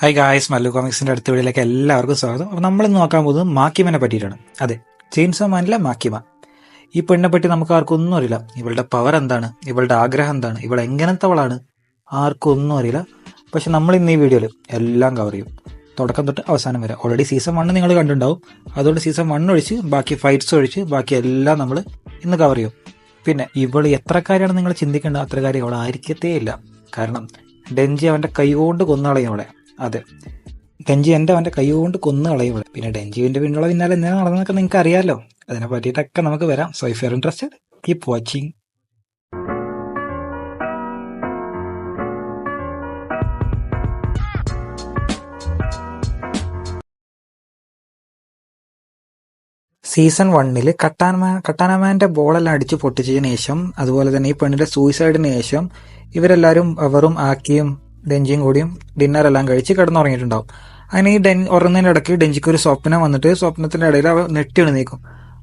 Hi guys, Mallu കോമിക്സിന്റെ അടുത്ത വീഡിയോയിലേക്ക് എല്ലാവർക്കും സ്വാഗതം. അപ്പോൾ നമ്മളിന്ന് നോക്കാൻ പോകുന്നത് മാക്കിമനെ പറ്റിയിട്ടാണ്. അതെ, ചെയിൻസോ മാനിലെ മാക്കിമ. ഈ പെണ്ണിനെ പറ്റി നമുക്ക് ആർക്കും ഒന്നും അറിയില്ല. ഇവളുടെ പവർ എന്താണ്, ഇവളുടെ ആഗ്രഹം എന്താണ്, ഇവൾ എങ്ങനത്തെവളാണ്, ആർക്കും ഒന്നും അറിയില്ല. പക്ഷെ നമ്മൾ ഇന്ന് ഈ വീഡിയോയിൽ എല്ലാം കവർ ചെയ്യും, തുടക്കം തൊട്ട് അവസാനം വരെ. ഓൾറെഡി സീസൺ 1 നിങ്ങൾ കണ്ടിട്ടുണ്ടാവും. അതുകൊണ്ട് സീസൺ 1 ഒഴിച്ച് ബാക്കി ഫൈറ്റ്സ് ഒഴിച്ച് ബാക്കി എല്ലാം നമ്മൾ ഇന്ന് കവർ ചെയ്യും. പിന്നെ ഇവൾ എത്ര കാര്യമാണ് നിങ്ങൾ ചിന്തിക്കേണ്ടത്, അത്ര കാര്യം അവൾ ആയിരിക്കത്തേ ഇല്ല. കാരണം ഡെഞ്ചി അവൻ്റെ കൈകൊണ്ട് കൊന്നുകളയും അവളെ. അതെ, ഡെഞ്ചി അവൻ്റെ കൈ കൊണ്ട് കൊന്നു കളയും. പിന്നെ ഡെഞ്ചിവിൻ്റെ പിന്നുള്ള പിന്നാലെ എന്തിനാ നടന്നതൊക്കെ നിങ്ങൾക്ക് അറിയാമല്ലോ. അതിനെ പറ്റിയിട്ടൊക്കെ നമുക്ക് വരാം. So if you are interested, keep watching. Season 1 കട്ടാനമാൻ്റെ ബോളെല്ലാം അടിച്ച് പൊട്ടിച്ചതിന് ശേഷം, അതുപോലെ തന്നെ ഈ പെണ്ണിന്റെ സൂയിസൈഡിന് ശേഷം, ഇവരെല്ലാവരും അവരും ആക്കിയും ഡെഞ്ചിയും കൂടിയും ഡിന്നറെല്ലാം കഴിച്ച് കിടന്നുറങ്ങിയിട്ടുണ്ടാവും. അങ്ങനെ ഈ ഉറങ്ങുന്നതിൻ്റെ ഇടയ്ക്ക് ഡെഞ്ചിക്ക് ഒരു സ്വപ്നം വന്നിട്ട് സ്വപ്നത്തിന്റെ ഇടയിൽ അവ ഞെട്ടി എഴുന്നേക്കും.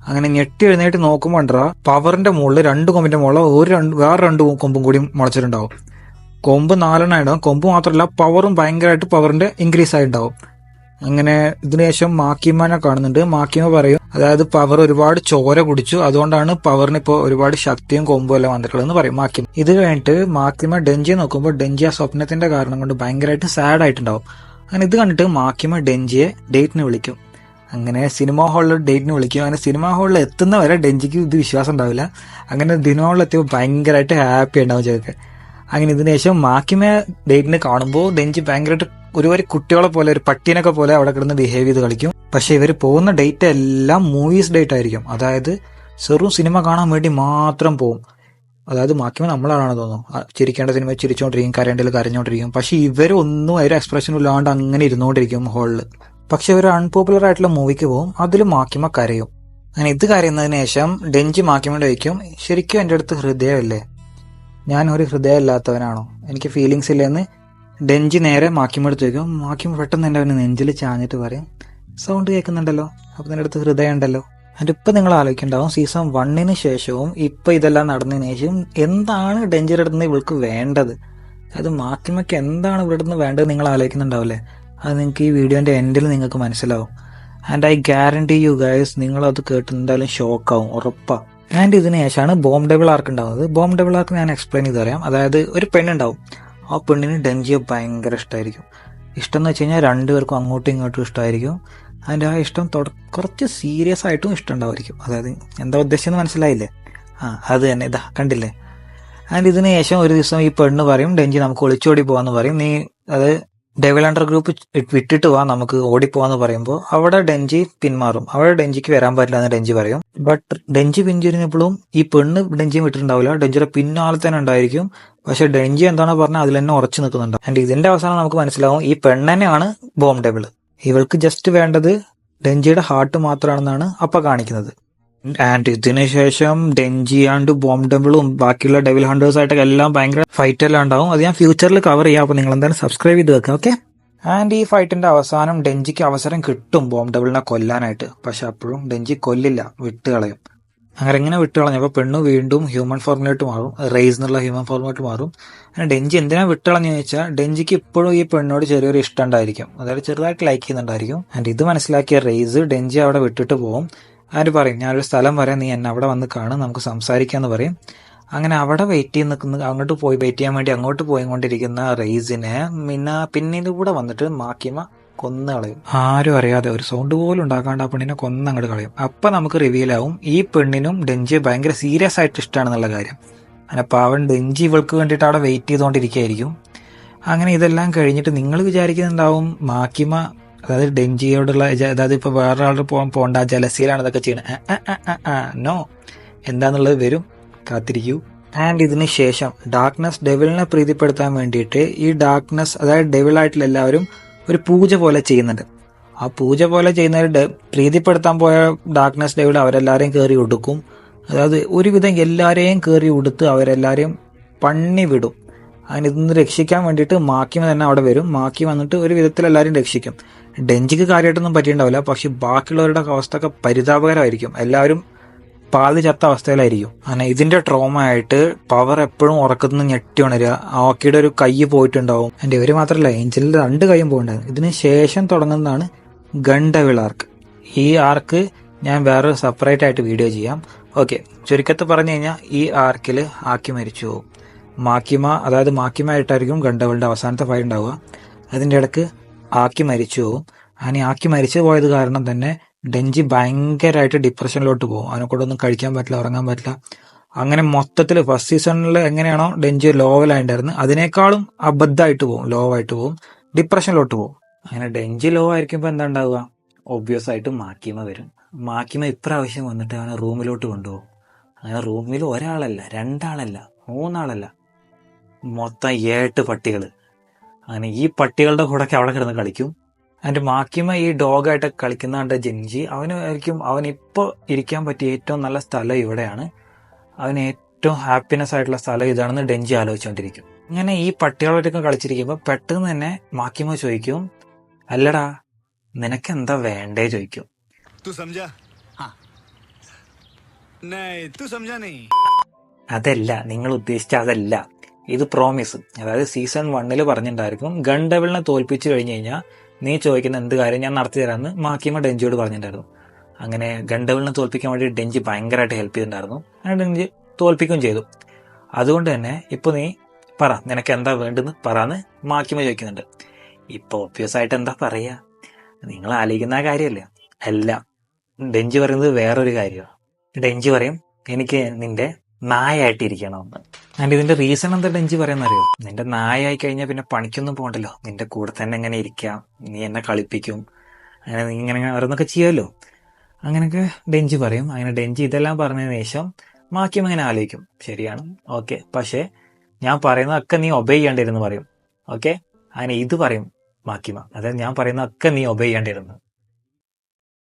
അങ്ങനെ ഞെട്ടി എഴുന്നേറ്റ് നോക്കുമ്പോൾ ഉണ്ടാ പവറിന്റെ മുകളിൽ 2 കൊമ്പിന്റെ മുകളിൽ വേറെ 2 കൊമ്പും കൂടി മുളച്ചിട്ടുണ്ടാവും. കൊമ്പ് 4 ഉണ്ടാവും. കൊമ്പ് മാത്രമല്ല, പവറും ഭയങ്കരമായിട്ട് പവറിന്റെ ഇൻക്രീസ് ആയിട്ടുണ്ടാവും. അങ്ങനെ ഇതിനുശേഷം മാക്കിമനെ കാണുന്നുണ്ട്. മാക്കിമ പറയും, അതായത് പവർ ഒരുപാട് ചോര കുടിച്ചു, അതുകൊണ്ടാണ് പവറിന് ഇപ്പോൾ ഒരുപാട് ശക്തിയും കൊമ്പും എല്ലാം വന്നിട്ടുള്ളതെന്ന് പറയും മാക്കിമ. ഇത് കഴിഞ്ഞിട്ട് മാക്കിമ ഡെഞ്ചിയെ നോക്കുമ്പോൾ ഡെഞ്ചി ആ സ്വപ്നത്തിന്റെ കാരണം കൊണ്ട് ഭയങ്കരമായിട്ട് സാഡ് ആയിട്ടുണ്ടാവും. അങ്ങനെ ഇത് കണ്ടിട്ട് മാക്കിമ ഡെഞ്ചിയെ ഡേറ്റിന് വിളിക്കും. അങ്ങനെ സിനിമാ ഹാളിൽ ഡേറ്റിന് വിളിക്കും. അങ്ങനെ സിനിമാ ഹാളിൽ എത്തുന്നവരെ ഡെഞ്ചിക്ക് ഇത് വിശ്വാസം ഉണ്ടാവില്ല. അങ്ങനെ സിനിമാ ഹാളിൽ എത്തിയപ്പോൾ ഭയങ്കരമായിട്ട് ഹാപ്പി ഉണ്ടാവും ചെറുക്ക്. അങ്ങനെ ഇതിനുശേഷം മാക്കിമെ ഡേറ്റിന് കാണുമ്പോൾ ഡെഞ്ചി ഭയങ്കരമായിട്ട് ഒരുപാട് കുട്ടികളെ പോലെ, ഒരു പട്ടീനൊക്കെ പോലെ അവിടെ കിടന്ന് ബിഹേവ് ചെയ്ത് കളിക്കും. പക്ഷെ ഇവർ പോകുന്ന ഡേറ്റ് എല്ലാം മൂവീസ് ഡേറ്റ് ആയിരിക്കും. അതായത് ചെറു സിനിമ കാണാൻ വേണ്ടി മാത്രം പോകും. അതായത് മാക്കിമ നമ്മളാണെന്ന് തോന്നുന്നു, ചിരിക്കേണ്ട സിനിമ ചിരിച്ചോണ്ടിരിക്കും, കരണ്ടിൽ കരഞ്ഞോണ്ടിരിക്കും. പക്ഷെ ഇവരൊന്നും ഒരു എക്സ്പ്രഷൻ ഇല്ലാണ്ട് അങ്ങനെ ഇരുന്നുകൊണ്ടിരിക്കും ഹാളിൽ. പക്ഷെ ഒരു അൺപോപ്പുലർ ആയിട്ടുള്ള മൂവിക്ക് പോകും, അതിൽ മാക്കിമ കരയും. അങ്ങനെ ഇത് കരയുന്നതിന് ശേഷം ഡെഞ്ചി മാക്കിമയോട് ചോദിക്കും, ശരിക്കും എൻ്റെ അടുത്ത് ഹൃദയമല്ലേ, ഞാൻ ഒരു ഹൃദയം ഇല്ലാത്തവനാണോ, എനിക്ക് ഫീലിങ്സ് ഇല്ലെന്ന് ഡെഞ്ചി നേരെ മാക്കിമ എടുത്ത് ചോദിക്കും. മാക്കിമ പെട്ടെന്ന് എൻ്റെ അവന് നെഞ്ചിൽ ചാഞ്ഞിട്ട് പറയും, സൗണ്ട് കേൾക്കുന്നുണ്ടല്ലോ, അപ്പോൾ നിന്റെ അടുത്ത് ഹൃദയം ഉണ്ടല്ലോ. അതിൻ്റെ ഇപ്പം നിങ്ങൾ ആലോചിക്കുന്നുണ്ടാവും, സീസൺ 1 ശേഷവും ഇപ്പം ഇതെല്ലാം നടന്നതിന് ശേഷം എന്താണ് ഡെഞ്ചിയുടെ അടുത്ത് നിന്ന് ഇവൾക്ക് വേണ്ടത്, അതായത് മാക്കിമയ്ക്ക് എന്താണ് ഇവിടെ നിന്ന് വേണ്ടത് നിങ്ങൾ ആലോചിക്കുന്നുണ്ടാവില്ലേ. അത് നിങ്ങൾക്ക് ഈ വീഡിയോൻ്റെ എൻഡിൽ നിങ്ങൾക്ക് മനസ്സിലാവും. And I guarantee you guys, നിങ്ങളത് കേട്ട് എന്തായാലും ഷോക്കാവും, ഉറപ്പാണ്. ആൻഡ് ഇതിന് ശേഷമാണ് ബോംബ് ഡബിൾ ആർക്ക് ഉണ്ടാവുന്നത്. ബോംബ് ഡബിൾ ആർക്ക് ഞാൻ എക്സ്പ്ലെയിൻ ചെയ്ത് പറയാം. അതായത് ഒരു പെണ്ണുണ്ടാവും, ആ പെണ്ണിന് ഡെഞ്ചിയെ ഭയങ്കര ഇഷ്ടമായിരിക്കും. ഇഷ്ടം എന്ന് വെച്ച് കഴിഞ്ഞാൽ 2 പേർക്കും അങ്ങോട്ടും ഇങ്ങോട്ടും ഇഷ്ടമായിരിക്കും. അതിൻ്റെ ആ ഇഷ്ടം കുറച്ച് സീരിയസ് ആയിട്ടും ഇഷ്ടമുണ്ടാവുമായിരിക്കും. അതായത് എന്താ ഉദ്ദേശിച്ചെന്ന് മനസ്സിലായില്ലേ? അത് തന്നെ, ഇതാ കണ്ടില്ലേ. ആൻഡ് ഇതിന് ശേഷം ഒരു ദിവസം ഈ പെണ്ണ് പറയും, ഡെഞ്ചി നമുക്ക് ഒളിച്ചോടി പോകാമെന്ന് പറയും. നീ അത് ഡെവിൾ ഹണ്ടർ ഗ്രൂപ്പ് വിട്ടിട്ട് വാ, നമുക്ക് ഓടിപ്പോവാന്ന് പറയുമ്പോൾ അവിടെ ഡെഞ്ചി പിന്മാറും. അവിടെ ഡെഞ്ചിക്ക് വരാൻ പറ്റില്ല എന്ന് ഡെഞ്ചി പറയും. ബട്ട് ഡെഞ്ചി പിന്തിരിഞ്ഞപ്പോഴും ഈ പെണ്ണ് ഡെഞ്ചിയും വിട്ടിട്ടുണ്ടാവില്ല, ഡെഞ്ചിയുടെ പിന്നാലെ തന്നെ ഉണ്ടായിരിക്കും. പക്ഷെ ഡെഞ്ചി എന്താണോ പറഞ്ഞാൽ അതിൽ തന്നെ ഉറച്ചു നിൽക്കുന്നുണ്ട്. ആൻഡ് ഇതിന്റെ അവസാനം നമുക്ക് മനസ്സിലാവും, ഈ പെണ്ണെന്നെയാണ് ബോംബ് ഡബിൾ. ഇവൾക്ക് ജസ്റ്റ് വേണ്ടത് ഡെഞ്ചിയുടെ ഹാർട്ട് മാത്രമാണെന്നാണ് അപ്പൊ കാണിക്കുന്നത്. ആൻഡ് ഇതിനു ശേഷം ഡെഞ്ചി ആൻഡ് ബോംബ് ഡബിളും ബാക്കിയുള്ള ഡെവിൽ ഹണ്ടേഴ്സ് ആയിട്ടൊക്കെ എല്ലാം ഭയങ്കര ഫൈറ്റ് എല്ലാം ഉണ്ടാവും. അത് ഞാൻ ഫ്യൂച്ചറിൽ കവർ ചെയ്യാം. അപ്പൊ നിങ്ങൾ എന്തായാലും സബ്സ്ക്രൈബ് ചെയ്ത് വെക്കാം, ഓക്കെ. ആൻഡ് ഈ ഫൈറ്റിന്റെ അവസാനം ഡെഞ്ചിക്ക് അവസരം കിട്ടും ബോംബ് ഡബിളിനെ കൊല്ലാനായിട്ട്. പക്ഷെ അപ്പോഴും ഡെഞ്ചി കൊല്ലില്ല, വിട്ടുകളയും. അങ്ങനെ ഇങ്ങനെ വിട്ടുകളഞ്ഞപ്പോൾ പെണ്ണ് വീണ്ടും ഹ്യൂമൻ ഫോർമിലോട്ട് മാറും, റേസ് എന്നുള്ള ഹ്യൂമൻ ഫോർമിലോട്ട് മാറും. അങ്ങനെ ഡെഞ്ചി എന്തിനാ വിട്ടുകളഞ്ഞു ചോദിച്ചാൽ ഡെഞ്ചിക്ക് ഇപ്പോഴും ഈ പെണ്ണോട് ചെറിയൊരു ഇഷ്ടം ഉണ്ടായിരിക്കും, അതായത് ചെറുതായിട്ട് ലൈക്ക് ചെയ്യുന്നുണ്ടായിരിക്കും. ആൻഡ് ഇത് മനസ്സിലാക്കിയ റേസ് ഡെഞ്ചി അവിടെ വിട്ടിട്ട് പോകും. ആര് പറയും, ഞാനൊരു സ്ഥലം വരാം, നീ എന്നെ അവിടെ വന്ന് കാണും, നമുക്ക് സംസാരിക്കാമെന്ന് പറയും. അങ്ങനെ അവിടെ വെയിറ്റ് ചെയ്ത് നിൽക്കുന്ന, വെയിറ്റ് ചെയ്യാൻ വേണ്ടി അങ്ങോട്ട് പോയിക്കൊണ്ടിരിക്കുന്ന റേസിനെ പിന്നിലൂടെ വന്നിട്ട് മാക്കിമ കൊന്നു കളയും. ആരും അറിയാതെ, ഒരു സൗണ്ട് പോലും ഉണ്ടാക്കാണ്ട് ആ പെണ്ണിനെ കൊന്നങ്ങോട്ട് കളയും. അപ്പം നമുക്ക് റിവീൽ ആവും ഈ പെണ്ണിനും ഡെഞ്ചിയെ ഭയങ്കര സീരിയസ് ആയിട്ട് ഇഷ്ടമാണെന്നുള്ള കാര്യം. അങ്ങനെ പാവൻ ഡെഞ്ചി ഇവൾക്ക് വേണ്ടിയിട്ട് അവിടെ വെയിറ്റ് ചെയ്തുകൊണ്ടിരിക്കുകയായിരിക്കും. അങ്ങനെ ഇതെല്ലാം കഴിഞ്ഞിട്ട് നിങ്ങൾ വിചാരിക്കുന്നുണ്ടാവും മാക്കിമ, അതായത് ഡെഞ്ചിയോടുള്ള, അതായത് ഇപ്പൊ വേറൊരാളുടെ പോകേണ്ട ജലസിയിലാണ് ഇതൊക്കെ ചെയ്യണത്. നോ, എന്താന്നുള്ളത് വരും, കാത്തിരിക്കൂ. ആൻഡ് ഇതിന് ശേഷം ഡാർക്ക്നെസ് ഡെവിലിനെ പ്രീതിപ്പെടുത്താൻ വേണ്ടിയിട്ട് ഈ ഡാർക്ക്നെസ്, അതായത് ഡെവിലായിട്ടുള്ള എല്ലാവരും ഒരു പൂജ പോലെ ചെയ്യുന്നുണ്ട്. ആ പൂജ പോലെ ചെയ്യുന്നവർ പ്രീതിപ്പെടുത്താൻ പോയ ഡാർക്ക്നെസ് ഡെവിൽ അവരെല്ലാവരെയും കയറി ഉടുക്കും. അതായത് ഒരുവിധം എല്ലാവരെയും കയറി ഉടുത്ത് അവരെല്ലാവരെയും പണ്ണി വിടും. അങ്ങനെ ഇതൊന്ന് രക്ഷിക്കാൻ വേണ്ടിയിട്ട് മാക്കിമ തന്നെ അവിടെ വരും. മാക്കി വന്നിട്ട് ഒരു വിധത്തിൽ എല്ലാവരും രക്ഷിക്കും. ഡെഞ്ചിക്ക് കാര്യമായിട്ടൊന്നും പറ്റിയിട്ടുണ്ടാവില്ല, പക്ഷെ ബാക്കിയുള്ളവരുടെ അവസ്ഥ ഒക്കെ പരിതാപകരമായിരിക്കും. എല്ലാവരും പാതി ചത്ത അവസ്ഥയിലായിരിക്കും. അങ്ങനെ ഇതിന്റെ ട്രോമ ആയിട്ട് പവർ എപ്പോഴും ഉറക്കത്തുനിന്ന് ഞെട്ടി ഉണരുക. ആക്കിയുടെ ഒരു കൈ പോയിട്ടുണ്ടാവും. എൻ്റെ ഇവര് മാത്രമല്ല, ഏഞ്ചലിന്റെ 2 കൈയും പോയിട്ടുണ്ടായിരുന്നു. ഇതിന് ശേഷം തുടങ്ങുന്നതാണ് ഗൺ ഡെവിൾ ആർക്ക്. ഈ ആർക്ക് ഞാൻ വേറെ സെപ്പറേറ്റ് ആയിട്ട് വീഡിയോ ചെയ്യാം. ഓക്കെ, ചുരുക്കത്തിൽ പറഞ്ഞു കഴിഞ്ഞാൽ ഈ ആർക്കിൽ ആക്കി മരിച്ചു പോകും. മാക്കിമ ആയിട്ടായിരിക്കും ഗൺ ഡെവിളിന്റെ അവസാനത്തെ ഫൈറ്റ് ഉണ്ടാവുക. അതിൻ്റെ ഇടയ്ക്ക് ആക്കി മരിച്ചു പോകും. അങ്ങനെ ആക്കി മരിച്ചു പോയത് കാരണം തന്നെ ഡെഞ്ചി ഭയങ്കരമായിട്ട് ഡിപ്രഷനിലോട്ട് പോകും. അവനെ കൂടെ ഒന്നും കഴിക്കാൻ പറ്റില്ല, ഉറങ്ങാൻ പറ്റില്ല. അങ്ങനെ മൊത്തത്തിൽ ഫസ്റ്റ് സീസണിൽ എങ്ങനെയാണോ ഡെഞ്ചി ലോവലായിട്ടുണ്ടായിരുന്നു, അതിനേക്കാളും അബദ്ധമായിട്ട് പോകും, ലോ ആയിട്ട് പോകും, ഡിപ്രഷനിലോട്ട് പോകും. അങ്ങനെ ഡെഞ്ചി ലോ ആയിരിക്കുമ്പോൾ എന്താ ഉണ്ടാവുക? ഒബ്വിയസ് ആയിട്ട് മാക്കിമ വരും. മാക്കിമ ഇപ്രാവശ്യം വന്നിട്ട് അവനെ റൂമിലോട്ട് കൊണ്ടുപോകും. അങ്ങനെ റൂമിൽ ഒരാളല്ല, 2 ആളല്ല, 3 ആളല്ല, മൊത്തം 8 പട്ടികൾ. അങ്ങനെ ഈ പട്ടികളുടെ കൂടെ അവിടെ കിടന്ന് കളിക്കും. അതിന്റെ മാക്കിമ ഈ ഡോഗായിട്ട് കളിക്കുന്ന കണ്ട ജെൻജി അവനിപ്പോൾ ഇരിക്കാൻ പറ്റിയ ഏറ്റവും നല്ല സ്ഥലം ഇവിടെയാണ്, അവന് ഏറ്റവും ഹാപ്പിനെസ് ആയിട്ടുള്ള സ്ഥലം ഇതാണെന്ന് ഡെഞ്ചി ആലോചിച്ചുകൊണ്ടിരിക്കും. ഇങ്ങനെ ഈ പട്ടികളായിട്ടൊക്കെ കളിച്ചിരിക്കുമ്പോൾ പെട്ടെന്ന് തന്നെ മാക്കിമ ചോദിക്കും, അല്ലടാ നിനക്ക് എന്താ വേണ്ടേ ചോദിക്കും. അതല്ല, നിങ്ങൾ ഉദ്ദേശിച്ച അതല്ല, ഇത് പ്രോമിസ്. അതായത് സീസൺ 1 പറഞ്ഞിട്ടുണ്ടായിരിക്കും, ഗൺ ഡെവിളിനെ തോൽപ്പിച്ചു കഴിഞ്ഞു കഴിഞ്ഞാൽ നീ ചോദിക്കുന്ന എന്ത് കാര്യം ഞാൻ നടത്തി തരാമെന്ന് മാക്കിമ ഡെഞ്ചിയോട് പറഞ്ഞിട്ടുണ്ടായിരുന്നു. അങ്ങനെ ഗൺ ഡെവിളിനെ തോൽപ്പിക്കാൻ വേണ്ടി ഡെഞ്ചി ഭയങ്കരമായിട്ട് ഹെൽപ്പ് ചെയ്തിട്ടുണ്ടായിരുന്നു. അങ്ങനെ ഡെഞ്ചി തോൽപ്പിക്കുകയും ചെയ്തു. അതുകൊണ്ട് തന്നെ ഇപ്പോൾ നീ പറ, നിനക്ക് എന്താ വേണ്ടെന്ന് പറയാന്ന് മാക്കിമ ചോദിക്കുന്നുണ്ട്. ഇപ്പോൾ ഒബ്വിയസ് ആയിട്ട് എന്താ പറയുക, നിങ്ങൾ ആലോചിക്കുന്ന കാര്യമല്ലേ? അല്ല, ഡെഞ്ചി പറയുന്നത് വേറൊരു കാര്യമാണ്. ഡെഞ്ചി പറയും, എനിക്ക് നിന്റെ നായായിട്ടിരിക്കണമെന്ന്. ആൻഡ് ഇതിന്റെ റീസൺ എന്താ ഡെഞ്ചി പറയുന്നറിയോ? നിന്റെ നായായി കഴിഞ്ഞാൽ പിന്നെ പണിക്കൊന്നും പോകണ്ടല്ലോ, നിന്റെ കൂടെ തന്നെ എങ്ങനെ ഇരിക്കാം, നീ എന്നെ കളിപ്പിക്കും, അങ്ങനെ നീ ഇങ്ങനെ ഓരോന്നൊക്കെ ചെയ്യുമല്ലോ, അങ്ങനെയൊക്കെ ഡെഞ്ചി പറയും. അങ്ങനെ ഡെഞ്ചി ഇതെല്ലാം പറഞ്ഞതിന് ശേഷം മാക്കിമ ഇങ്ങനെ ആലോചിക്കും, ശരിയാണ്, ഓക്കെ, പക്ഷേ ഞാൻ പറയുന്നതൊക്കെ നീ ഒബേ ചെയ്യേണ്ടിരുന്നു പറയും. ഓക്കെ, അങ്ങനെ ഇത് പറയും മാക്കിമ, അതായത് ഞാൻ പറയുന്നതൊക്കെ നീ ഒബേ ചെയ്യേണ്ടിരുന്നു.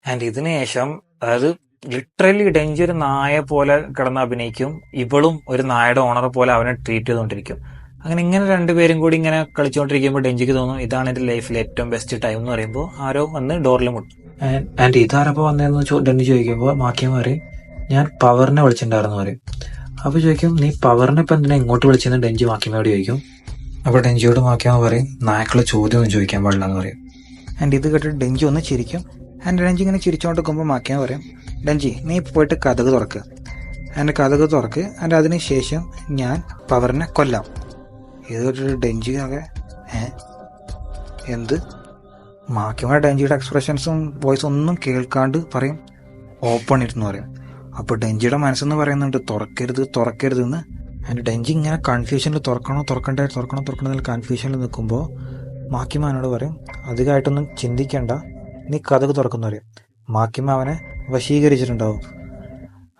ആൻഡ് ഇതിന് ശേഷം അതായത് ലിറ്ററലി ഡെഞ്ചി ഒരു നായ പോലെ കിടന്ന് അഭിനയിക്കും, ഇവളും ഒരു നായയുടെ ഓണറെ പോലെ അവനെ ട്രീറ്റ് ചെയ്തുകൊണ്ടിരിക്കും. അങ്ങനെ ഇങ്ങനെ 2 പേരും കൂടി ഇങ്ങനെ കളിച്ചുകൊണ്ടിരിക്കുമ്പോൾ ഡെഞ്ചിക്ക് തോന്നും, ഇതാണ് എൻ്റെ ലൈഫിലെ ഏറ്റവും ബെസ്റ്റ് ടൈം എന്ന് പറയുമ്പോൾ ആരോ വന്ന് ഡോറിൽ മുട്ടും. ആൻഡ് ഇതാരപ്പോൾ വന്നതെന്ന് ഡെഞ്ചി ചോദിക്കുമ്പോൾ മാക്കിമ പറയും, ഞാൻ പവറിനെ വിളിച്ചിട്ടുണ്ടായിരുന്നു പറയും. അപ്പോൾ ചോദിക്കും, നീ പവറിനെ ഇപ്പം എന്തിനാ ഇങ്ങോട്ട് വിളിച്ചെന്ന് ഡെഞ്ചി മാക്കിമയോട് ചോദിക്കും. അപ്പോൾ ഡെഞ്ചിയോട് മാക്കിമ പറയും, നായക്കുള്ള ചോദ്യം ഒന്നും ചോദിക്കാൻ പാടില്ല എന്ന് പറയും. ആൻഡ് ഇത് കേട്ടിട്ട് ഡെഞ്ചി ഒന്ന് ചിരിക്കും. ആൻഡ് ഡെഞ്ചി ഇങ്ങനെ ചിരിച്ചോണ്ട് നിൽക്കുമ്പോൾ മാക്കിമ പറയും, ഡെഞ്ചി നീ പോയിട്ട് കതക് തുറക്ക്, എൻ്റെ കതക് തുറക്ക്, ആൻഡ് അതിന് ശേഷം ഞാൻ പവറിനെ കൊല്ലാം. ഇതൊരു ഡെഞ്ചി ആകെ എന്ത്? മാക്കിമ ഡെഞ്ചിയുടെ എക്സ്പ്രഷൻസും വോയിസും ഒന്നും കേൾക്കാണ്ട് പറയും, ഓപ്പൺ ഇറ്റ് എന്ന് പറയും. അപ്പോൾ ഡെഞ്ചിയുടെ മനസ്സെന്ന് പറയുന്നുണ്ട്, തുറക്കരുത് എന്ന്. ആൻഡ് ഡെഞ്ചി ഇങ്ങനെ കൺഫ്യൂഷനിൽ തുറക്കണമെന്നുള്ള കൺഫ്യൂഷനിൽ നിൽക്കുമ്പോൾ മാക്കിമ അവനോട് പറയും, അധികമായിട്ടൊന്നും ചിന്തിക്കേണ്ട, നീ കതക് തുറക്കുന്ന പറയും. മാക്കിമ അവനെ വശീകരിച്ചിട്ടുണ്ടാവും.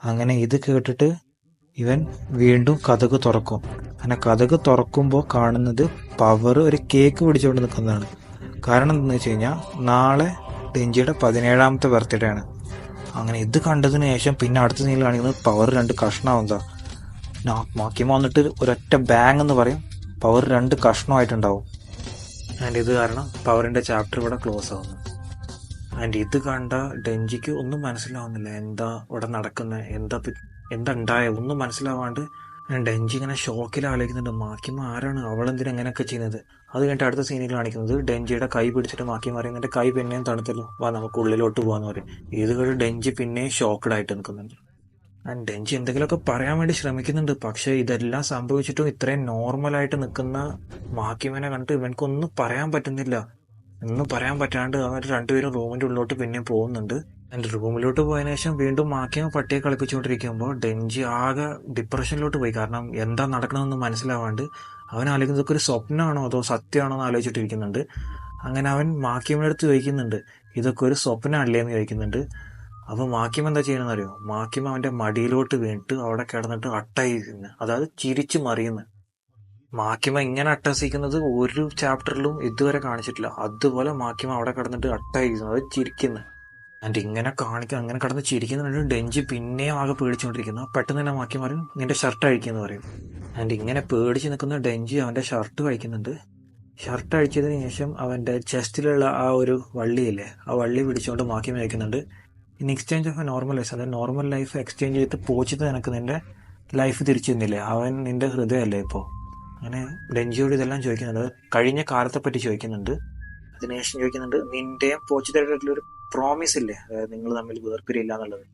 അങ്ങനെ ഇത് കേട്ടിട്ട് ഇവൻ വീണ്ടും കതക് തുറക്കും. അങ്ങനെ കതക് തുറക്കുമ്പോൾ കാണുന്നത് പവർ ഒരു കേക്ക് പിടിച്ചുകൊണ്ട് നിൽക്കുന്നതാണ്. കാരണം എന്താണെന്ന് വെച്ച് കഴിഞ്ഞാൽ നാളെ ഡെഞ്ചിയുടെ 17ാമത്തെ ബർത്ത്ഡേ ആണ്. അങ്ങനെ ഇത് കണ്ടതിന് ശേഷം പിന്നെ അടുത്ത സീനിൽ കാണിക്കുന്നത് പവർ 2 കഷ്ണമാവുന്നതാ. മാക്കിമ വന്നിട്ട് ഒരൊറ്റ ബാങ് എന്ന് പറയും, പവർ 2 കഷ്ണമായിട്ടുണ്ടാവും. ആൻഡ് ഇത് കാരണം പവറിൻ്റെ ചാപ്റ്റർ ഇവിടെ ക്ലോസ് ആവുന്നു. ആൻഡ് ഇത് കണ്ട ഡെഞ്ചിക്ക് ഒന്നും മനസ്സിലാവുന്നില്ല, എന്താ ഇവിടെ നടക്കുന്നത്, എന്താ ഉണ്ടായ ഒന്നും മനസ്സിലാവാണ്ട് ഡെഞ്ചി ഇങ്ങനെ ഷോക്കിൽ ആലോചിക്കുന്നുണ്ട്, മാക്കിമ ആരാണ്, അവളെന്തിനാ എങ്ങനെയൊക്കെ ചെയ്യുന്നത്. അത് കഴിഞ്ഞിട്ട് അടുത്ത സീനിൽ കാണിക്കുന്നത് ഡെഞ്ചിയുടെ കൈ പിടിച്ചിട്ട് മാക്കിമ പറയും, എൻ്റെ കൈ പിന്നെയും തണുത്തല്ലോ, വാ നമുക്ക് ഉള്ളിലോട്ട് പോകാന്ന് പറയും. ഇത് കഴിഞ്ഞ് ഡെഞ്ചി പിന്നെയും ഷോക്കഡായിട്ട് നിൽക്കുന്നുണ്ട്. ആൻഡ് ഡെഞ്ചി എന്തെങ്കിലുമൊക്കെ പറയാൻ വേണ്ടി ശ്രമിക്കുന്നുണ്ട്, പക്ഷേ ഇതെല്ലാം സംഭവിച്ചിട്ടും ഇത്രയും നോർമലായിട്ട് നിൽക്കുന്ന മാക്കിമനെ കണ്ടിട്ട് ഇവനക്കൊന്നും പറയാൻ പറ്റുന്നില്ല. ഒന്നും പറയാൻ പറ്റാണ്ട് അവർ 2 പേരും റൂമിൻ്റെ ഉള്ളിലോട്ട് പിന്നെയും പോകുന്നുണ്ട്. എൻ്റെ റൂമിലോട്ട് പോയതിനു ശേഷം വീണ്ടും മാക്കിമ പട്ടിയെ കളിപ്പിച്ചുകൊണ്ടിരിക്കുമ്പോൾ ഡെഞ്ചി ആകെ ഡിപ്രഷനിലോട്ട് പോയി. കാരണം എന്താ നടക്കണമെന്ന് മനസ്സിലാവാണ്ട് അവൻ ആലോചിക്കുന്നത് ഇതൊക്കെ ഒരു സ്വപ്നമാണോ അതോ സത്യമാണോ എന്ന് ആലോചിച്ചിട്ടിരിക്കുന്നുണ്ട്. അങ്ങനെ അവൻ മാക്കിമയുടെ അടുത്ത് ചോദിക്കുന്നുണ്ട്, ഇതൊക്കെ ഒരു സ്വപ്നമല്ലേ എന്ന് ചോദിക്കുന്നുണ്ട്. അപ്പോൾ മാക്കിമ എന്താ ചെയ്യണമെന്ന് അറിയോ? മാക്കിമ അവൻ്റെ മടിയിലോട്ട് വീണിട്ട് അവിടെ കിടന്നിട്ട് അട്ടയിരിക്കുന്നു, അതായത് ചിരിച്ചു മറിയുന്നു. മാക്കിമ ഇങ്ങനെ അട്ടഹസിക്കുന്നത് ഒരു ചാപ്റ്ററിലും ഇതുവരെ കാണിച്ചിട്ടില്ല. അതുപോലെ മാക്കിമ അവിടെ കിടന്നിട്ട് അട്ടഹസിക്കുന്നത്, അത് ചിരിക്കുന്നു. ആൻഡ് ഇങ്ങനെ അങ്ങനെ കിടന്ന് ചിരിക്കുന്നുണ്ട്. ഡെഞ്ചി പിന്നെയും ആകെ പേടിച്ചുകൊണ്ടിരിക്കുന്നു. പെട്ടെന്ന് തന്നെ മാക്കിമ പറയും, നിന്റെ ഷർട്ട് അഴിക്കുന്നു പറയും. ആൻഡ് ഇങ്ങനെ പേടിച്ച് നിൽക്കുന്ന ഡെഞ്ചി അവൻ്റെ ഷർട്ട് കഴിക്കുന്നുണ്ട്. ഷർട്ട് അഴിച്ചതിന് ശേഷം അവൻ്റെ ചെസ്റ്റിലുള്ള ആ ഒരു വള്ളിയില്ലേ, ആ വള്ളി പിടിച്ചുകൊണ്ട് മാക്കിമ വയ്ക്കുന്നുണ്ട്. In exchange of A normal life, അതായത് നോർമൽ ലൈഫ് എക്സ്ചേഞ്ച് ചെയ്തിട്ട് പോച്ചിട്ട് നിനക്ക് നിന്റെ ലൈഫ് തിരിച്ചു തന്നില്ലേ, അവൻ നിന്റെ ഹൃദയമല്ലേ ഇപ്പോൾ. അങ്ങനെ ഡെൻജിയോട് ഇതെല്ലാം ചോദിക്കുന്നുണ്ട്, കഴിഞ്ഞ കാലത്തെ പറ്റി ചോദിക്കുന്നുണ്ട്. അതിനുശേഷം ചോദിക്കുന്നുണ്ട്, നിന്റെയും പോച്ചിട്ടായിട്ടുള്ളൊരു പ്രോമിസ് ഇല്ലേ, അതായത് നിങ്ങൾ തമ്മിൽ വേർപിരിയില്ല എന്നുള്ളത്.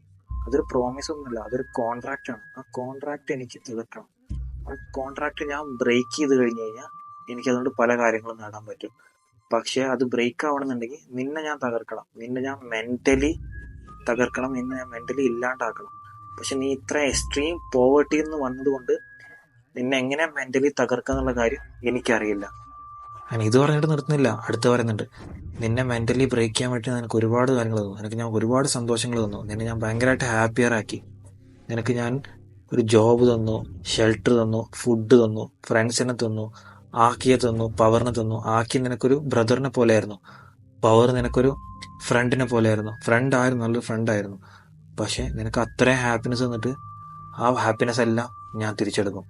അതൊരു പ്രോമിസ് ഒന്നുമില്ല, അതൊരു കോൺട്രാക്റ്റ് ആണ്. ആ കോൺട്രാക്റ്റ് എനിക്ക് തീർക്കണം. ആ കോൺട്രാക്റ്റ് ഞാൻ ബ്രേക്ക് ചെയ്ത് കഴിഞ്ഞ് കഴിഞ്ഞാൽ എനിക്കതുകൊണ്ട് പല കാര്യങ്ങളും നേടാൻ പറ്റും. പക്ഷേ അത് ബ്രേക്ക് ആവണമെന്നുണ്ടെങ്കിൽ നിന്നെ ഞാൻ തകർക്കണം, നിന്നെ ഞാൻ മെന്റലി തകർക്കണം, നിന്നെ ഞാൻ മെന്റലി ഇല്ലാണ്ടാക്കണം. പക്ഷെ നീ ഇത്ര എക്സ്ട്രീം പോവേർട്ടിയിൽ നിന്ന് വന്നതുകൊണ്ട് നിന്നെ എങ്ങനെ മെന്റലി തകർക്കാന്നുള്ള കാര്യം എനിക്കറിയില്ല. ഞാൻ ഇത് പറഞ്ഞിട്ട് നിർത്തുന്നില്ല, അടുത്ത് പറയുന്നുണ്ട്, നിന്നെ മെന്റലി ബ്രേക്ക് ചെയ്യാൻ വേണ്ടി നിനക്ക് ഒരുപാട് കാര്യങ്ങൾ തന്നു, നിനക്ക് ഞാൻ ഒരുപാട് സന്തോഷങ്ങൾ തന്നു, നിന്നെ ഞാൻ ഭയങ്കരമായിട്ട് ഹാപ്പിയർ ആക്കി, നിനക്ക് ഞാൻ ഒരു ജോബ് തന്നു, ഷെൽട്ടർ തന്നു, ഫുഡ് തന്നു, ഫ്രണ്ട്സിനെ തന്നു, ആക്കിയെ തന്നു, പവറിനെ തന്നു. ആക്കി നിനക്കൊരു ബ്രദറിനെ പോലെയായിരുന്നു, പവർ നിനക്കൊരു ഫ്രണ്ടിനെ പോലെയായിരുന്നു. ഫ്രണ്ട് ആയിരുന്നു, നല്ലൊരു ഫ്രണ്ടായിരുന്നു. പക്ഷെ നിനക്ക് അത്രയും ഹാപ്പിനെസ് തന്നിട്ട് ആ ഹാപ്പിനെസ് എല്ലാം ഞാൻ തിരിച്ചെടുക്കും.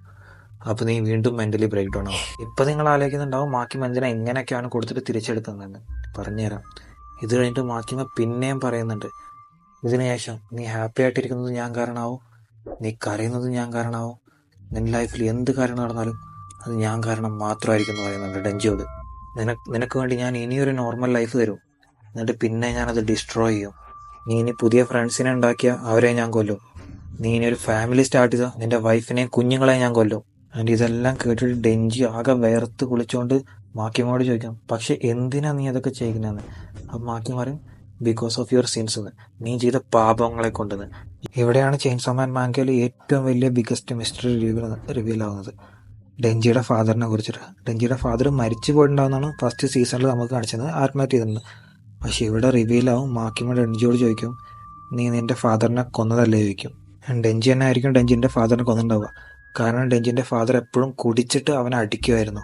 അപ്പോൾ നീ വീണ്ടും മെന്റലി ബ്രേക്ക് ഡൗൺ ആവും. ഇപ്പം നിങ്ങൾ ആലോചിക്കുന്നുണ്ടാവും മാക്കിമ എന്തിനാ എങ്ങനെയൊക്കെയാണ് കൊടുത്തിട്ട് തിരിച്ചെടുക്കുന്നതെന്ന്. പറഞ്ഞുതരാം. ഇത് കഴിഞ്ഞിട്ട് മാക്കിമ പിന്നെയും പറയുന്നുണ്ട്, ഇതിനുശേഷം നീ ഹാപ്പി ആയിട്ടിരിക്കുന്നത് ഞാൻ കാരണമാവും, നീ കരയുന്നത് ഞാൻ കാരണമാവും, നിന്റെ ലൈഫിൽ എന്ത് കാര്യം നടന്നാലും അത് ഞാൻ കാരണം മാത്രമായിരിക്കും എന്ന് പറയുന്നുണ്ട് ഡെൻജിയോട്. നിനക്ക് വേണ്ടി ഞാൻ ഇനിയൊരു നോർമൽ ലൈഫ് തരും, എന്നിട്ട് പിന്നെ ഞാനത് ഡിസ്ട്രോയ് ചെയ്യും. നീ ഇനി പുതിയ ഫ്രണ്ട്സിനെ ഉണ്ടാക്കിയാൽ അവരെ ഞാൻ കൊല്ലും, നീ ഇനി ഒരു ഫാമിലി സ്റ്റാർട്ട് ചെയ്താൽ നിന്റെ വൈഫിനെയും കുഞ്ഞുങ്ങളെയും ഞാൻ കൊല്ലും. ആൻഡ് ഇതെല്ലാം കേട്ടിട്ട് ഡെൻജി ആകെ വേർത്ത് കുളിച്ചുകൊണ്ട് മാക്കിമോട് ചോദിക്കാം, പക്ഷെ എന്തിനാ നീ അതൊക്കെ ചെയ്യുന്നതെന്ന്. അപ്പം മാക്കി പറയും, ബിക്കോസ് ഓഫ് യുവർ സിൻസ് എന്ന്, നീ ചെയ്ത പാപങ്ങളെ കൊണ്ടെന്ന്. ഇവിടെയാണ് ചെയിൻസോ മാൻ മാങ്കയിൽ ഏറ്റവും വലിയ ബിഗസ്റ്റ് മിസ്റ്ററി റിവീൽ ആവുന്നത്, ഡെൻജിയുടെ ഫാദറിനെ കുറിച്ചിട്ട്. ഡെൻജിയുടെ ഫാദർ മരിച്ചു പോയിട്ടുണ്ടാവുന്നതാണ് ഫസ്റ്റ് സീസണിൽ നമുക്ക് കാണിച്ചത്, ആത്മഹത്യ ചെയ്തിട്ടുണ്ട്. പക്ഷെ ഇവിടെ റിവീലാവും, മാക്കിമ ഡെൻജിയോട് ചോദിക്കും, നീ നിന്റെ ഫാദറിനെ കൊന്നതല്ലേ ചോദിക്കും. ഡെൻജി തന്നെ ആയിരിക്കും ഡെൻജിൻ്റെ ഫാദറിനെ കൊന്നിട്ടുണ്ടാവുക. കാരണം ഡെൻജിൻ്റെ ഫാദർ എപ്പോഴും കുടിച്ചിട്ട് അവനെ അടിക്കുമായിരുന്നു.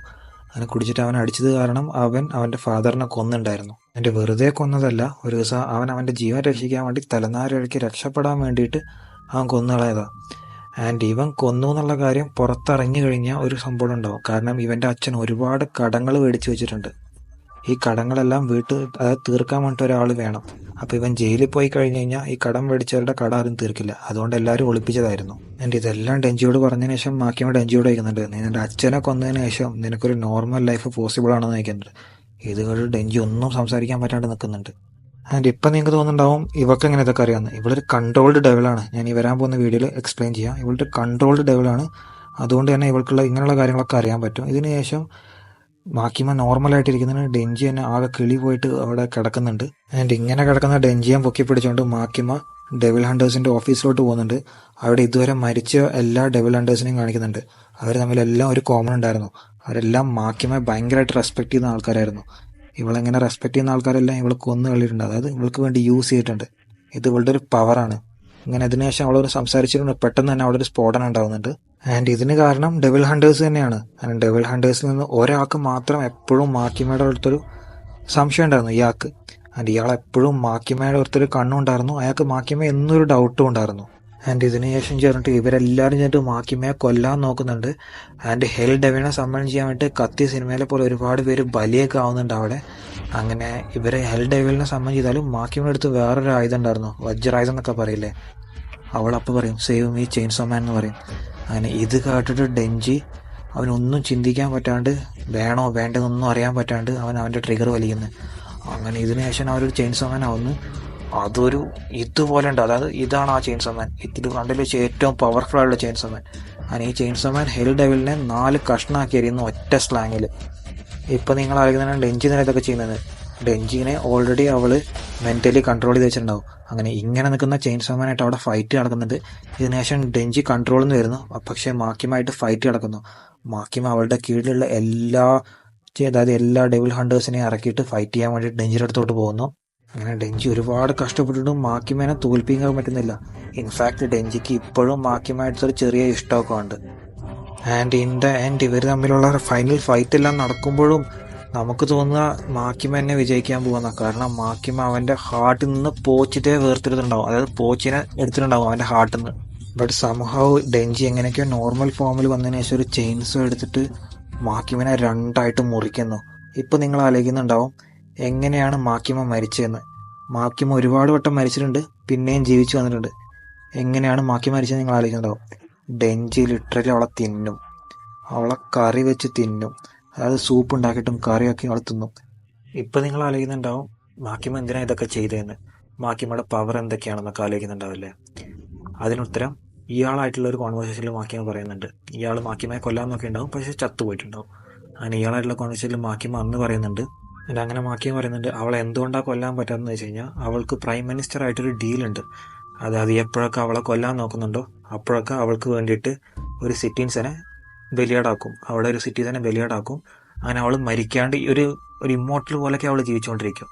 അങ്ങനെ കുടിച്ചിട്ട് അവൻ അടിച്ചത് കാരണം അവൻ അവൻ്റെ ഫാദറിനെ കൊന്നുണ്ടായിരുന്നു. എൻ്റെ വെറുതെ കൊന്നതല്ല, ഒരു ദിവസം അവൻ്റെ ജീവൻ രക്ഷിക്കാൻ വേണ്ടി തലനാരിഴയ്ക്ക് രക്ഷപ്പെടാൻ വേണ്ടിയിട്ട് അവൻ കൊന്നുകളയതാണ്. ആൻഡ് ഇവൻ കൊന്നു എന്നുള്ള കാര്യം പുറത്തിറങ്ങി കഴിഞ്ഞാൽ ഒരു സംഭവം ഉണ്ടാവും. കാരണം ഇവൻ്റെ അച്ഛൻ ഒരുപാട് കടങ്ങൾ മേടിച്ച് വെച്ചിട്ടുണ്ട്. ഈ കടങ്ങളെല്ലാം അതായത് തീർക്കാൻ വേണ്ടിയിട്ട് ഒരാൾ വേണം. അപ്പോൾ ഇവൻ ജയിലിൽ പോയി കഴിഞ്ഞ് കഴിഞ്ഞാൽ ഈ കടം മേടിച്ചവരുടെ കട ആരും തീർക്കില്ല. അതുകൊണ്ട് എല്ലാവരും ഒളിപ്പിച്ചതായിരുന്നു. ആൻഡ് ഇതെല്ലാം ഡെൻജിയോട് പറഞ്ഞതിന് ശേഷം മാക്കിമ ഡെൻജിയോട് ചോദിക്കുന്നുണ്ട്, നീ നിന്റെ അച്ഛനെ കൊന്നതിന് ശേഷം നിനക്കൊരു നോർമൽ ലൈഫ് പോസിബിൾ ആണെന്ന് ചോദിക്കുന്നുണ്ട്. ഇത് കേട്ട് ഡെൻജി ഒന്നും സംസാരിക്കാൻ പറ്റാണ്ട് നിൽക്കുന്നുണ്ട്. ആൻഡ് ഇപ്പം നിങ്ങൾക്ക് തോന്നുന്നുണ്ടാവും ഇവൾക്ക് എങ്ങനെ ഇതൊക്കെ അറിയാമെന്ന്. ഇവളൊരു കൺട്രോൾഡ് ഡെവലാണ്. ഞാൻ ഈ വരാൻ പോകുന്ന വീഡിയോയിൽ എക്സ്പ്ലെയിൻ ചെയ്യാം. ഇവളുടെ കൺട്രോൾഡ് ഡെവലാണ്, അതുകൊണ്ട് തന്നെ ഇവൾക്കുള്ള ഇങ്ങനെയുള്ള കാര്യങ്ങളൊക്കെ അറിയാൻ പറ്റും. ഇതിന് ശേഷം മാക്കിമ നോർമലായിട്ടിരിക്കുന്നതിന് ഡെൻജി തന്നെ ആകെ കിളി പോയിട്ട് അവിടെ കിടക്കുന്നുണ്ട്. ആൻഡ് ഇങ്ങനെ കിടക്കുന്ന ഡെൻജിയെ പൊക്കി പിടിച്ചുകൊണ്ട് മാക്കിമ ഡെവിൽ ഹണ്ടേഴ്സിൻ്റെ ഓഫീസിലോട്ട് പോകുന്നുണ്ട്. അവിടെ ഇതുവരെ മരിച്ച എല്ലാ ഡെവിൽ ഹണ്ടേഴ്സിനെയും കാണിക്കുന്നുണ്ട്. അവർ തമ്മിലെല്ലാം ഒരു കോമൺ ഉണ്ടായിരുന്നു, അവരെല്ലാം മാക്കിമ ഭയങ്കരമായിട്ട് റെസ്പെക്ട് ചെയ്യുന്ന ആൾക്കാരായിരുന്നു. ഇവളെങ്ങനെ റെസ്പെക്ട് ചെയ്യുന്ന ആൾക്കാരെല്ലാം ഇവൾ കൊന്നു കളിയിട്ടുണ്ട്, അതായത് ഇവൾക്ക് വേണ്ടി യൂസ് ചെയ്തിട്ടുണ്ട്. ഇത് ഇവളുടെ ഒരു പവറാണ്. ഇങ്ങനെ അതിനുശേഷം അവളോട് സംസാരിച്ചിട്ടുണ്ട്, പെട്ടെന്ന് തന്നെ അവിടെ ഒരു സ്ഫോടനം ഉണ്ടാകുന്നുണ്ട്. ആൻഡ് ഇതിന് കാരണം ഡെവിൽ ഹണ്ടേഴ്സ് തന്നെയാണ്. ആൻഡ് ഡെവിൽ ഹണ്ടേഴ്സിൽ നിന്ന് ഒരാൾക്ക് മാത്രം എപ്പോഴും മാക്കിമയുടെ അടുത്തൊരു സംശയം ഉണ്ടായിരുന്നു, ഇയാൾക്ക്. ആൻഡ് ഇയാൾ എപ്പോഴും മാക്കിമയുടെ അടുത്തൊരു കണ്ണുണ്ടായിരുന്നു, അയാൾക്ക് മാക്കിമ എന്നൊരു ഡൗട്ടും ഉണ്ടായിരുന്നു. ആൻഡ് ഇതിന് ശേഷം ചേർന്നിട്ട് ഇവരെല്ലാവരും ചേർന്നിട്ട് മാക്കിമയെ കൊല്ലാൻ നോക്കുന്നുണ്ട്. ആൻഡ് ഹെൽ ഡെവിനെ സമ്മൺ ചെയ്യാൻ വേണ്ടി കത്തി സിനിമയിലെ പോലെ ഒരുപാട് പേര് ബലിയൊക്കെ ആവുന്നുണ്ട് അവിടെ. അങ്ങനെ ഇവരെ ഹെൽ ഡെവിലിനെ സമ്മൺ ചെയ്താലും മാക്കിമയുടെ അടുത്ത് വേറൊരു ആയുധം ഉണ്ടായിരുന്നു, വജ്രായുധം എന്നൊക്കെ പറയില്ലേ. അവളപ്പോൾ പറയും, സേവ് മീ ചെയിൻസോ മാൻ എന്ന് പറയും. അങ്ങനെ ഇത് കേട്ടിട്ട് ഡെൻജി അവനൊന്നും ചിന്തിക്കാൻ പറ്റാണ്ട്, വേണോ വേണ്ടതെന്നൊന്നും അറിയാൻ പറ്റാണ്ട് അവൻ്റെ ട്രിഗർ വലിക്കുന്നത്. അങ്ങനെ ഇതിന് ശേഷം അവരൊരു ചെയിൻസോ മാൻ ആവുന്നു. അതൊരു ഇതുപോലെ ഉണ്ട്, അതായത് ഇതാണ് ആ ചെയിൻസോ മാൻ, ഇത് കണ്ടിൽ വെച്ച് ഏറ്റവും പവർഫുൾ ആയിട്ടുള്ള ചെയിൻസോ മാൻ. അങ്ങനെ ഈ ചെയിൻസോ മാൻ ഹെൽ ഡെവിലിനെ 4 കഷ്ണമാക്കി എറിയുന്നു ഒറ്റ സ്ലാങ്ങിൽ. ഇപ്പം നിങ്ങൾ അറിയുന്നതാണ് ഡെൻജി തന്നെ ഇതൊക്കെ ചെയ്യുന്നത്. ഡെൻജിനെ ഓൾറെഡി അവൾ മെൻ്റലി കൺട്രോൾ ചെയ്ത് വെച്ചിട്ടുണ്ടാവും. അങ്ങനെ ഇങ്ങനെ നിൽക്കുന്ന ചെയിൻസോ മാനായിട്ട് അവിടെ ഫൈറ്റ് നടക്കുന്നുണ്ട്. ഇതിനുശേഷം ഡെൻജി കൺട്രോളിൽ നിന്ന് വരുന്നു, പക്ഷേ മാക്കിമായിട്ട് ഫൈറ്റ് നടക്കുന്നു. മാക്കിമ അവളുടെ കീഴിലുള്ള അതായത് എല്ലാ ഡെവിൽ ഹണ്ടേഴ്സിനെയും ഇറക്കിയിട്ട് ഫൈറ്റ് ചെയ്യാൻ വേണ്ടി ഡെൻജിയുടെ അടുത്തോട്ട് പോകുന്നു. അങ്ങനെ ഡെൻജി ഒരുപാട് കഷ്ടപ്പെട്ടിട്ടും മാക്കിമേനെ തോൽപ്പിക്കാൻ പറ്റുന്നില്ല. ഇൻഫാക്ട് ഡെൻജിക്ക് ഇപ്പോഴും മാക്കിമായിട്ടൊരു ചെറിയ ഇഷ്ടമൊക്കെ ഉണ്ട്. ആൻഡ് ഇൻ ദ എൻഡ് ഇവർ തമ്മിലുള്ള ഫൈനൽ ഫൈറ്റ് എല്ലാം നടക്കുമ്പോഴും നമുക്ക് തോന്നുക മാക്കിമ എന്നെ വിജയിക്കാൻ പോകുന്ന. കാരണം മാക്കിമ അവൻ്റെ ഹാർട്ടിൽ നിന്ന് പോച്ചിനെ വേർത്തിരുന്നുണ്ടാവും, അതായത് പോച്ചിനെ എടുത്തിട്ടുണ്ടാവും അവൻ്റെ ഹാർട്ടിൽ നിന്ന്. ബട്ട് സംഹൗ ഡെൻജി എങ്ങനെയൊക്കെയോ നോർമൽ ഫോമിൽ വന്നതിന് ശേഷം ഒരു ചെയിൻസോ എടുത്തിട്ട് മാക്കിമനെ 2ആയിട്ട് മുറിക്കുന്നു. ഇപ്പം നിങ്ങൾ ആലോചിക്കുന്നുണ്ടാവും എങ്ങനെയാണ് മാക്കിമ മരിച്ചതെന്ന്. മാക്കിമ ഒരുപാട് വട്ടം മരിച്ചിട്ടുണ്ട്, പിന്നെയും ജീവിച്ചു വന്നിട്ടുണ്ട്. എങ്ങനെയാണ് മാക്കി മരിച്ചത് നിങ്ങൾ ആലോചിക്കുന്നുണ്ടാവും. ഡെഞ്ചി ലിറ്ററലി അവളെ തിന്നും, അവളെ കറി വെച്ച് തിന്നും. അതായത് സൂപ്പ് ഉണ്ടാക്കിയിട്ടും കറിയൊക്കെ അവൾ തിന്നും. ഇപ്പം നിങ്ങൾ ആലോചിക്കുന്നുണ്ടാവും മാക്കിമ എന്തിനാ ഇതൊക്കെ ചെയ്തതെന്ന്, മാക്കിമയുടെ പവർ എന്തൊക്കെയാണെന്നൊക്കെ ആലോചിക്കുന്നുണ്ടാവില്ലേ. അതിനുത്തരം ഇയാളായിട്ടുള്ള ഒരു കോൺവെർസേഷനിൽ മാക്കിമ പറയുന്നുണ്ട്. ഇയാൾ മാക്കിമയെ കൊല്ലാൻ നോക്കിയിട്ടുണ്ടാവും, പക്ഷേ ചത്തുപോയിട്ടുണ്ടാവും. അങ്ങനെ ഇയാളായിട്ടുള്ള കോൺവെർസേഷനിൽ മാക്കിമ അന്ന് പറയുന്നുണ്ട്. എന്നിട്ട് അങ്ങനെ മാക്കിമ പറയുന്നുണ്ട് അവളെ എന്തുകൊണ്ടാണ് കൊല്ലാൻ പറ്റാത്തതെന്ന് വെച്ച് കഴിഞ്ഞാൽ അവൾക്ക് പ്രൈം മിനിസ്റ്റർ ആയിട്ടൊരു ഡീലുണ്ട്. അതായത് എപ്പോഴൊക്കെ അവളെ കൊല്ലാൻ നോക്കുന്നുണ്ടോ അപ്പോഴൊക്കെ അവൾക്ക് വേണ്ടിയിട്ട് ഒരു സിറ്റിസനെ ബലിയാടാക്കും, അവിടെ ഒരു സിറ്റിസനെ ബലിയാടാക്കും. അങ്ങനെ അവൾ മരിക്കാണ്ട് ഒരു ഇമ്മോർട്ടൽ പോലെയൊക്കെ അവൾ ജീവിച്ചുകൊണ്ടിരിക്കും.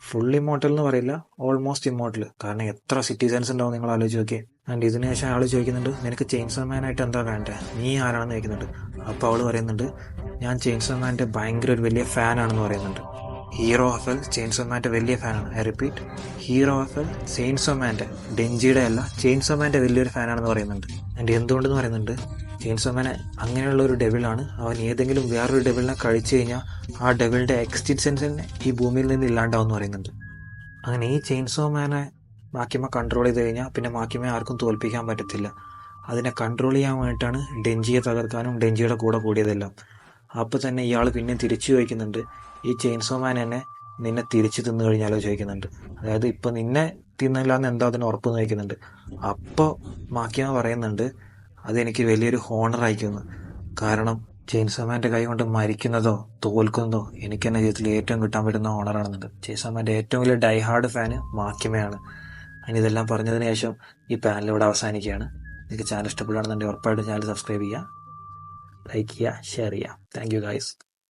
ഫുൾ ഇമ്മോർട്ടൽ എന്ന് പറയില്ല, ഓൾമോസ്റ്റ് ഇമ്മോർട്ടൽ. കാരണം എത്ര സിറ്റിസൺസ് ഉണ്ടാവും നിങ്ങൾ ആലോചിച്ച് നോക്കിയേ. ആൻഡ് ഇതിന് ശേഷം അയാൾ ചോദിക്കുന്നുണ്ട് നിനക്ക് ചെയിൻസോ മാനായിട്ട് എന്താ വേണ്ടേ, നീ ആരാണെന്ന് ചോദിക്കുന്നുണ്ട്. അപ്പോൾ അവൾ പറയുന്നുണ്ട് ഞാൻ ചെയിൻസോ മാൻ്റെ ഭയങ്കര ഒരു വലിയ ഫാനാണെന്ന് പറയുന്നുണ്ട്. ഹീറോ ഓഫ് എൽ ചെയിൻസോ മാൻ്റെ വലിയ ഫാനാണ്. I repeat, hero of L chainsaw മാൻ്റെ, ഡെഞ്ചിയുടെ അല്ല ചെയിൻസോ മാൻ്റെ വലിയൊരു ഫാനാണെന്ന് പറയുന്നുണ്ട്. ആൻഡ് എന്തുകൊണ്ടെന്ന് പറയുന്നുണ്ട് ചെയിൻസോ മാൻ അങ്ങനെയുള്ള ഒരു ഡെവിളാണ്. അവൻ ഏതെങ്കിലും വേറൊരു ഡെവിളിനെ കഴിച്ചു കഴിഞ്ഞാൽ ആ ഡെവിളിൻ്റെ എക്സിസ്റ്റൻസ് തന്നെ ഈ ഭൂമിയിൽ നിന്ന് ഇല്ലാണ്ടാവും എന്ന് പറയുന്നുണ്ട്. അങ്ങനെ ഈ ചെയിൻസോ മാനെ മാക്കിമ കൺട്രോൾ ചെയ്ത് കഴിഞ്ഞാൽ പിന്നെ മാക്കിമയെ ആർക്കും തോൽപ്പിക്കാൻ പറ്റത്തില്ല. അതിനെ കൺട്രോൾ ചെയ്യാൻ വേണ്ടിയിട്ടാണ് ഡെഞ്ചിയെ തകർക്കാനും ഡെഞ്ചിയുടെ കൂടെ കൂടിയതെല്ലാം. അപ്പോൾ തന്നെ ഇയാൾ പിന്നെ തിരിച്ചു ചോദിക്കുന്നുണ്ട് ഈ ചെയിൻസോ മാൻ എന്നെ നിന്നെ തിരിച്ചു തിന്നു കഴിഞ്ഞാലോ ചോദിക്കുന്നുണ്ട്. അതായത് ഇപ്പം നിന്നെ തിന്നില്ല എന്ന് എന്താ അതിന് ഉറപ്പ് ചോദിക്കുന്നുണ്ട്. അപ്പോൾ മാക്കിമ പറയുന്നുണ്ട് അതെനിക്ക് വലിയൊരു ഹോണർ ആയിരിക്കുന്നു. കാരണം ചെയിൻസോ മാൻ്റെ കൈ കൊണ്ട് മരിക്കുന്നതോ തോൽക്കുന്നതോ എനിക്ക് എൻ്റെ ജീവിതത്തിൽ ഏറ്റവും കിട്ടാൻ പറ്റുന്ന ഹോണറാണെന്നുണ്ട്. ചെയിൻസോ മാൻ്റെ ഏറ്റവും വലിയ ഡൈഹാർഡ് ഫാന് മാക്കിമയാണ്. അതിന് ഇതെല്ലാം പറഞ്ഞതിന് ശേഷം ഈ പാനലിവിടെ അവസാനിക്കുകയാണ്. നിങ്ങൾക്ക് ചാനൽ ഇഷ്ടപ്പെടുകയാണെന്നുണ്ടെങ്കിൽ ഉറപ്പായിട്ടും ചാനൽ സബ്സ്ക്രൈബ് ചെയ്യുക, ലൈക്ക് ചെയ്യുക, ഷെയർ ചെയ്യുക. Thank you guys.